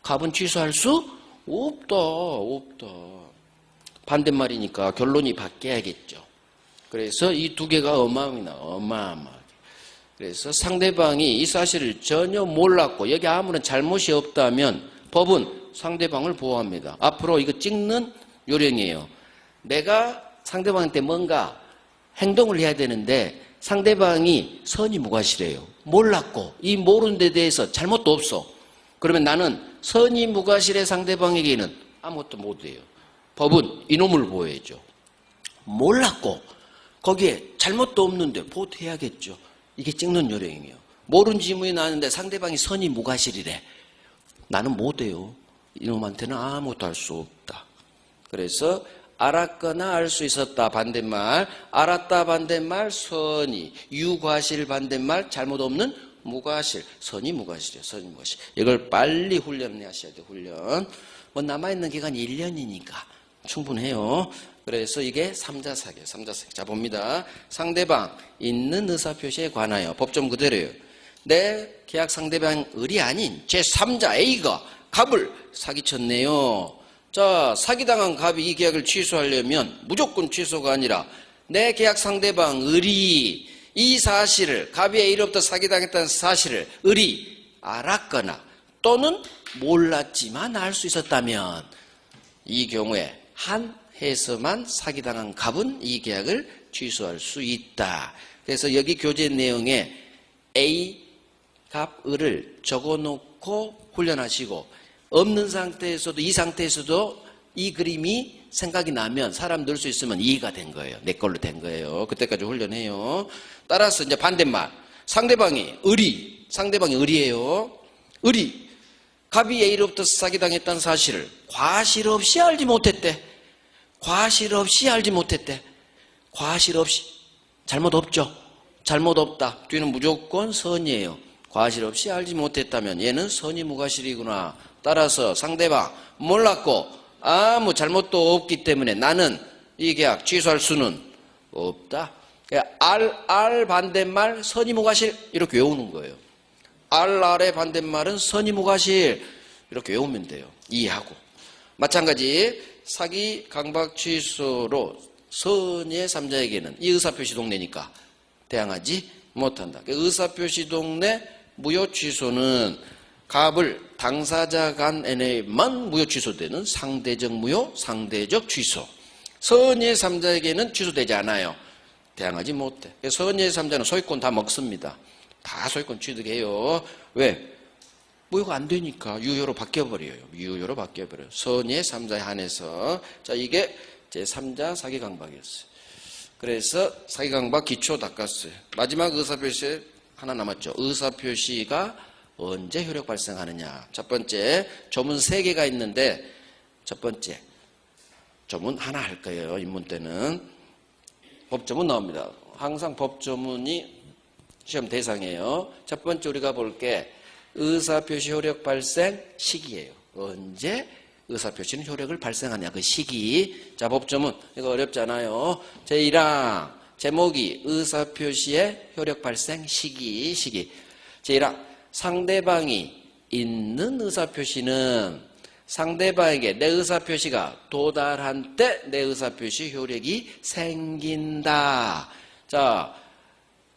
갑은 취소할 수 없다. 없다. 반대말이니까 결론이 바뀌어야겠죠. 그래서 이 두 개가 어마어마하게. 그래서 상대방이 이 사실을 전혀 몰랐고 여기 아무런 잘못이 없다면 법은 상대방을 보호합니다. 앞으로 이거 찍는 요령이에요. 내가 상대방한테 뭔가 행동을 해야 되는데 상대방이 선이 무과실이에요. 몰랐고 이 모르는 데 대해서 잘못도 없어. 그러면 나는 선이 무과실의 상대방에게는 아무것도 못해요. 법은 이놈을 보호해야죠. 몰랐고 거기에 잘못도 없는데 보호해야겠죠. 이게 찍는 요령이에요. 모르는 질문이 나왔는데 상대방이 선이 무과실이래. 나는 못해요. 이놈한테는 아무것도 할 수 없다. 그래서 알았거나 알 수 있었다 반대말, 알았다 반대말 선이, 유과실 반대말 잘못 없는 무과실, 선이 무과실이에요. 선이 무과실. 이걸 빨리 훈련하셔야 돼요. 훈련. 뭐 남아있는 기간이 1년이니까 충분해요. 그래서 이게 3자 사기예요. 3자 사기. 자, 봅니다. 상대방 있는 의사표시에 관하여 법점 그대로예요. 내 계약 상대방 을이 아닌 제3자 A가 갑을 사기쳤네요. 자, 사기당한 갑이 이 계약을 취소하려면 무조건 취소가 아니라 내 계약 상대방 을이 이 사실을, 갑이 A로부터 사기당했다는 사실을 을이 알았거나 또는 몰랐지만 알 수 있었다면 이 경우에 한 해서만 사기당한 갑은 이 계약을 취소할 수 있다. 그래서 여기 교재 내용에 A, 갑, 을을 적어놓고 훈련하시고 없는 상태에서도 이 상태에서도 이 그림이 생각이 나면 사람 넣을 수 있으면 이해가 된 거예요. 내 걸로 된 거예요. 그때까지 훈련해요. 따라서 이제 반대말. 상대방이 을이에요. 을이 갑이 A로부터 사기당했다는 사실을 과실 없이 알지 못했대. 과실 없이 알지 못했대. 과실 없이. 잘못 없죠. 잘못 없다. 뒤는 무조건 선이에요. 과실 없이 알지 못했다면 얘는 선이 무과실이구나. 따라서 상대방 몰랐고 아무 잘못도 없기 때문에 나는 이 계약 취소할 수는 없다. 알 반대말 선이 무과실 이렇게 외우는 거예요. 알의 반대말은 선이 무과실 이렇게 외우면 돼요. 이해하고. 마찬가지 사기 강박 취소로 선의 3자에게는 이 의사표시 동네니까 대항하지 못한다. 의사표시 동네 무효 취소는 갑을 당사자 간에만 무효 취소되는 상대적 무효, 상대적 취소. 선의 3자에게는 취소되지 않아요. 대항하지 못해. 선의 3자는 소유권 다 먹습니다. 다 소유권 취득해요. 왜? 무효가 안 되니까 유효로 바뀌어버려요. 유효로 바뀌어버려요. 선의 3자에 한해서. 자, 이게 제3자 사기강박이었어요. 그래서 사기강박 기초 닦았어요. 마지막 의사표시 하나 남았죠. 의사표시가 언제 효력 발생하느냐. 첫 번째, 조문 3개가 있는데 첫 번째 조문 하나 할 거예요. 입문 때는 법조문 나옵니다. 항상 법조문이 시험 대상이에요. 첫 번째 우리가 볼 게 의사표시 효력 발생 시기예요. 언제 의사표시는 효력을 발생하냐 그 시기. 자, 법조문 이거 어렵잖아요. 제1항 제목이 의사표시의 효력 발생 시기. 제1항 상대방이 있는 의사표시는 상대방에게 내 의사표시가 도달한 때 내 의사표시 효력이 생긴다. 자,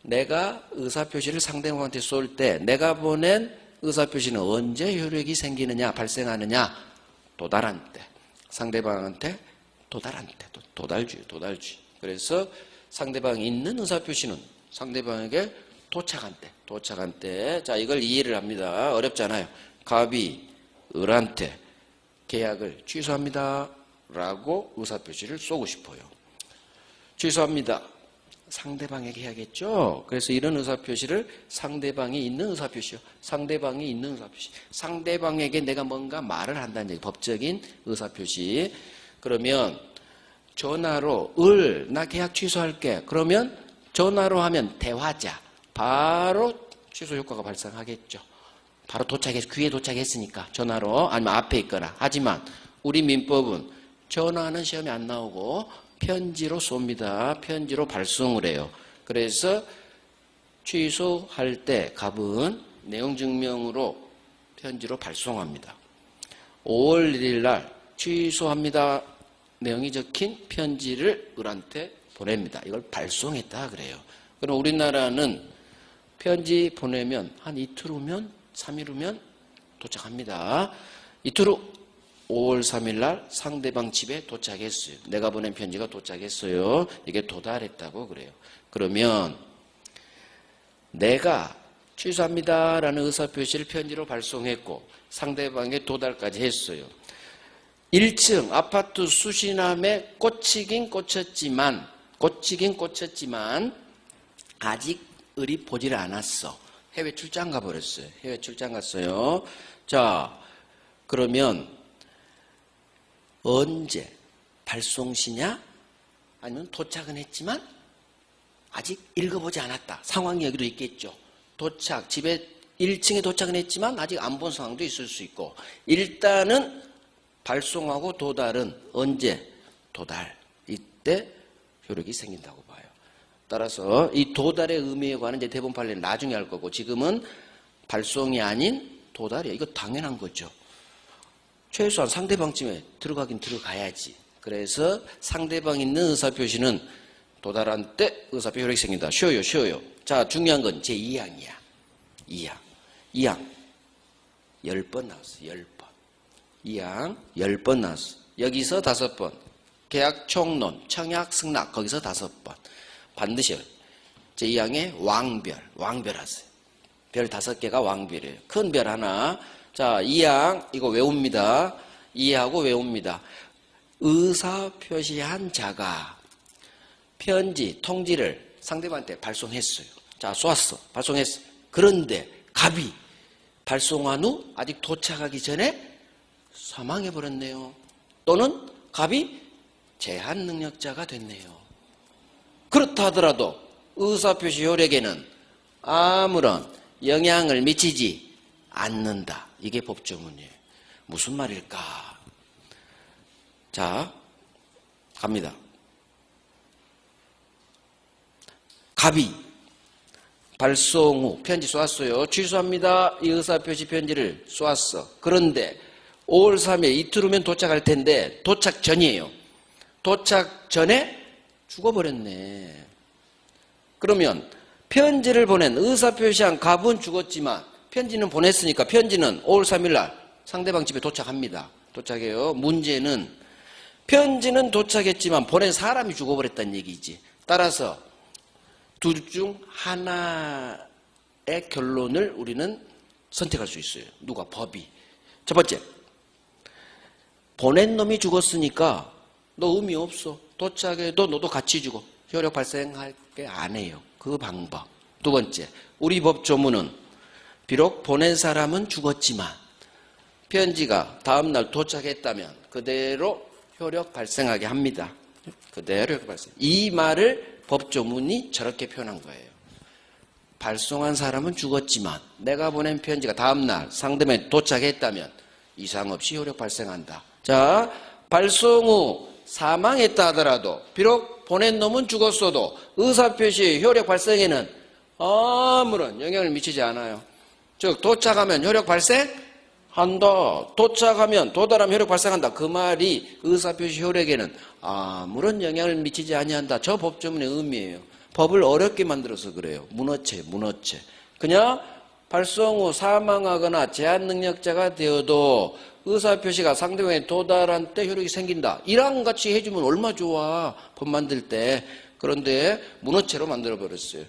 내가 의사표시를 상대방한테 쏠 때 내가 보낸 의사표시는 언제 효력이 생기느냐 발생하느냐? 도달한 때. 상대방한테 도달한 때. 도달주의. 그래서 상대방이 있는 의사표시는 상대방에게 도착한 때. 자, 이걸 이해를 합니다. 어렵잖아요. 갑이 을한테 계약을 취소합니다 라고 의사표시를 쏘고 싶어요. 취소합니다. 상대방에게 해야겠죠. 그래서 이런 의사표시를 상대방이 있는 의사표시요. 상대방에게 내가 뭔가 말을 한다는 얘기. 법적인 의사표시. 그러면 전화로 나 계약 취소할게. 그러면 전화로 하면 대화자. 바로 취소 효과가 발생하겠죠. 바로 귀에 도착했으니까 전화로 아니면 앞에 있거나. 하지만 우리 민법은 전화는 시험에 안 나오고 편지로 쏩니다. 편지로 발송을 해요. 그래서 취소할 때 갑은 내용 증명으로 편지로 발송합니다. 5월 1일 날 취소합니다. 내용이 적힌 편지를 을한테 보냅니다. 이걸 발송했다 그래요. 그럼 우리나라는 편지 보내면 한 이틀 후면 3일 후면 도착합니다. 이틀 후 5월 3일 날 상대방 집에 도착했어요. 내가 보낸 편지가 도착했어요. 이게 도달했다고 그래요. 그러면 내가 취소합니다라는 의사표시를 편지로 발송했고 상대방에 도달까지 했어요. 1층 아파트 수신함에 꽂히긴 꽂혔지만 아직 을이 보지를 않았어. 해외 출장 가버렸어요. 해외 출장 갔어요. 자, 그러면 언제 발송시냐? 아니면 도착은 했지만 아직 읽어보지 않았다. 상황이 여기도 있겠죠. 집에 1층에 도착은 했지만 아직 안 본 상황도 있을 수 있고 일단은 발송하고 도달은 언제? 도달. 이때 효력이 생긴다고 봐요. 따라서 이 도달의 의미에 관한 이제 대법원 판례는 나중에 할 거고 지금은 발송이 아닌 도달이야. 이거 당연한 거죠. 최소한 상대방 집에 들어가긴 들어가야지. 그래서 상대방 있는 의사표시는 도달한 때 의사표시 효력이 생긴다. 쉬워요. 자, 중요한 건 제2항이야. 2항 10번 나왔어. 10번. 2항 10번 나왔어. 여기서 5번. 계약 총론, 청약 승낙 거기서 5번. 반드시 제2항에 왕별하세요. 별 5개가 왕별이에요. 큰 별 하나. 자, 2항 이거 외웁니다. 이해하고 외웁니다. 의사 표시한 자가 편지, 통지를 상대방한테 발송했어요. 자, 쏘았어. 발송했어. 그런데 갑이 발송한 후 아직 도착하기 전에 사망해버렸네요. 또는 갑이 제한 능력자가 됐네요. 그렇다 하더라도 의사표시 효력에는 아무런 영향을 미치지 않는다. 이게 법조문이에요. 무슨 말일까? 자, 갑니다. 갑이 발송 후 편지 쏘았어요. 취소합니다. 이 의사표시 편지를 쏘았어. 그런데 5월 3일 이틀 후면 도착할 텐데 도착 전이에요. 도착 전에 죽어버렸네. 그러면 편지를 보낸 의사표시한 갑은 죽었지만 편지는 보냈으니까 편지는 5월 3일 날 상대방 집에 도착합니다. 도착해요. 문제는 편지는 도착했지만 보낸 사람이 죽어버렸다는 얘기지. 따라서 둘 중 하나의 결론을 우리는 선택할 수 있어요. 누가? 법이. 첫 번째, 보낸 놈이 죽었으니까 너 의미 없어. 도착해도 너도 같이 죽어. 효력 발생할게 안 해요. 그 방법. 두 번째, 우리 법 조문은 비록 보낸 사람은 죽었지만 편지가 다음날 도착했다면 그대로 효력 발생하게 합니다. 그대로 효력 발생. 이 말을 법조문이 저렇게 표현한 거예요. 발송한 사람은 죽었지만 내가 보낸 편지가 다음날 상대방에 도착했다면 이상 없이 효력 발생한다. 자, 발송 후 사망했다 하더라도 비록 보낸 놈은 죽었어도 의사표시의 효력 발생에는 아무런 영향을 미치지 않아요. 즉 도착하면 효력 발생한다. 도착하면 도달하면 효력 발생한다. 그 말이 의사표시 효력에는 아무런 영향을 미치지 아니한다. 저 법조문의 의미예요. 법을 어렵게 만들어서 그래요. 문어체. 그냥 발송 후 사망하거나 제한 능력자가 되어도 의사표시가 상대방에 도달한 때 효력이 생긴다. 이랑 같이 해주면 얼마 좋아. 법 만들 때. 그런데 문어체로 만들어버렸어요.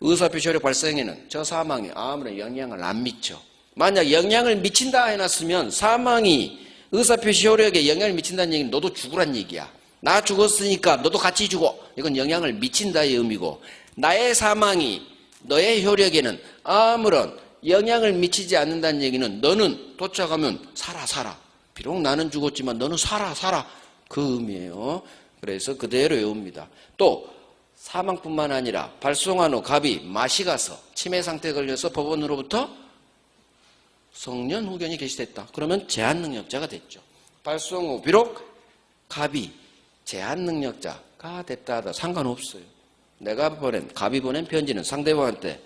의사표시 효력 발생에는 저 사망이 아무런 영향을 안 미쳐. 만약 영향을 미친다 해놨으면 사망이 의사표시 효력에 영향을 미친다는 얘기는 너도 죽으란 얘기야. 나 죽었으니까 너도 같이 죽어. 이건 영향을 미친다의 의미고, 나의 사망이 너의 효력에는 아무런 영향을 미치지 않는다는 얘기는 너는 도착하면 살아. 비록 나는 죽었지만 너는 살아. 그 의미예요. 그래서 그대로 외웁니다. 또 사망뿐만 아니라 발송한 후 갑이 맛이 가서 치매 상태에 걸려서 법원으로부터 성년 후견이 게시됐다. 그러면 제한 능력자가 됐죠. 발송 후 비록 갑이 제한 능력자가 됐다 하다 상관없어요. 갑이 보낸 편지는 상대방한테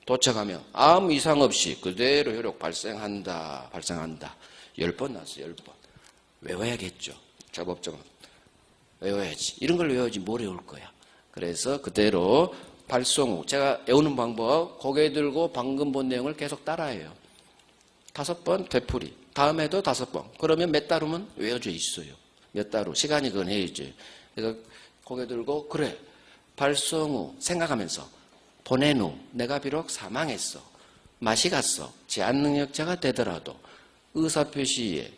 도착하면 아무 이상 없이 그대로 효력 발생한다. 10번 나왔어요. 10번. 외워야겠죠. 자법정은. 외워야지. 이런 걸 외워야지 뭘 외울 거야. 그래서 그대로 발송 후 제가 외우는 방법 고개 들고 방금 본 내용을 계속 따라해요. 5번 되풀이. 다음에도 5번. 그러면 몇 달 후면 외워져 있어요. 몇 달 후. 시간이 그건 해야죠. 그래서 고개 들고 그래. 발송 후 생각하면서 보낸 후 내가 비록 사망했어. 맛이 갔어. 제한 능력자가 되더라도 의사표시에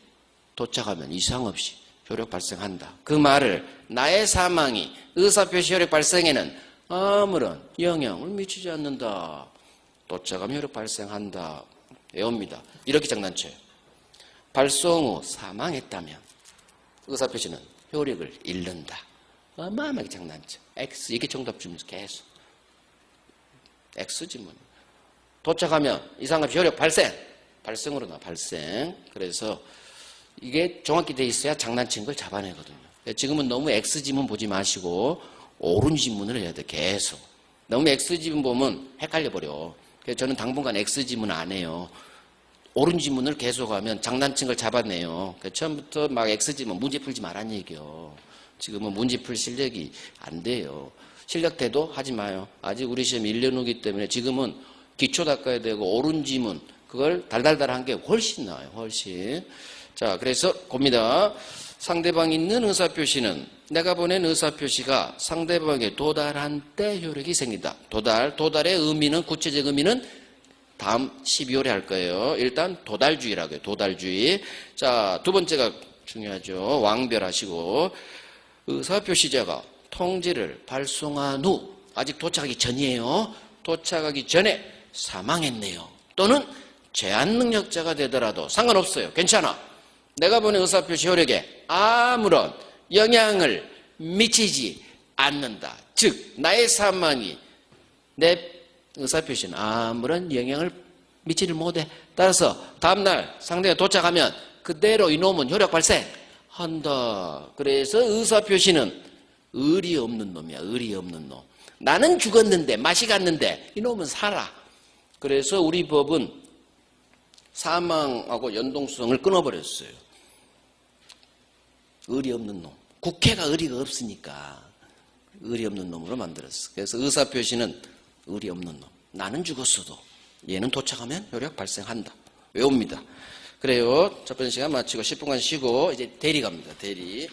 도착하면 이상 없이 효력 발생한다. 그 말을 나의 사망이 의사표시 효력 발생에는 아무런 영향을 미치지 않는다. 도착하면 효력 발생한다. 외웁니다. 이렇게 장난쳐요. 발송 후 사망했다면 의사표시는 효력을 잃는다. 어마어마하게 장난쳐. X 이게 정답 주면서 계속 X지 뭐. 도착하면 이상 없이 효력 발생으로 나와. 발생. 그래서 이게 정확히 돼 있어야 장난친 걸 잡아내거든요. 지금은 너무 X지문 보지 마시고 옳은 지문을 해야 돼. 계속. 너무 X지문 보면 헷갈려버려. 그래서 저는 당분간 X지문 안 해요. 옳은 지문을 계속하면 장난친 걸 잡아내요. 처음부터 막 X지문 문제 풀지 말란 얘기요. 지금은 문제 풀 실력이 안 돼요. 실력 돼도 하지 마요. 아직 우리 시험 1년 후기 때문에 지금은 기초 닦아야 되고 옳은 지문 그걸 달달달한 게 훨씬 나아요. 훨씬. 자, 그래서 봅니다. 상대방이 있는 의사표시는 내가 보낸 의사표시가 상대방에 도달한 때 효력이 생긴다. 도달의 의미는 구체적 의미는 다음 12월에 할 거예요. 일단 도달주의라고 해요. 도달주의. 자, 두 번째가 중요하죠. 왕별하시고 의사표시자가 통지를 발송한 후 아직 도착하기 전이에요. 도착하기 전에 사망했네요. 또는 제한 능력자가 되더라도 상관없어요. 괜찮아. 내가 보낸 의사표시 효력에 아무런 영향을 미치지 않는다. 즉 나의 사망이 내 의사표시는 아무런 영향을 미치지 못해. 따라서 다음날 상대가 도착하면 그대로 이놈은 효력 발생한다. 그래서 의사표시는 의리 없는 놈이야. 의리 없는 놈. 나는 죽었는데 맛이 갔는데 이놈은 살아. 그래서 우리 법은 사망하고 연동성을 끊어버렸어요. 의리 없는 놈. 국회가 의리가 없으니까 의리 없는 놈으로 만들었어. 그래서 의사표시는 의리 없는 놈. 나는 죽었어도 얘는 도착하면 효력 발생한다. 외웁니다. 그래요. 첫 번째 시간 마치고 10분간 쉬고 이제 대리 갑니다. 대리.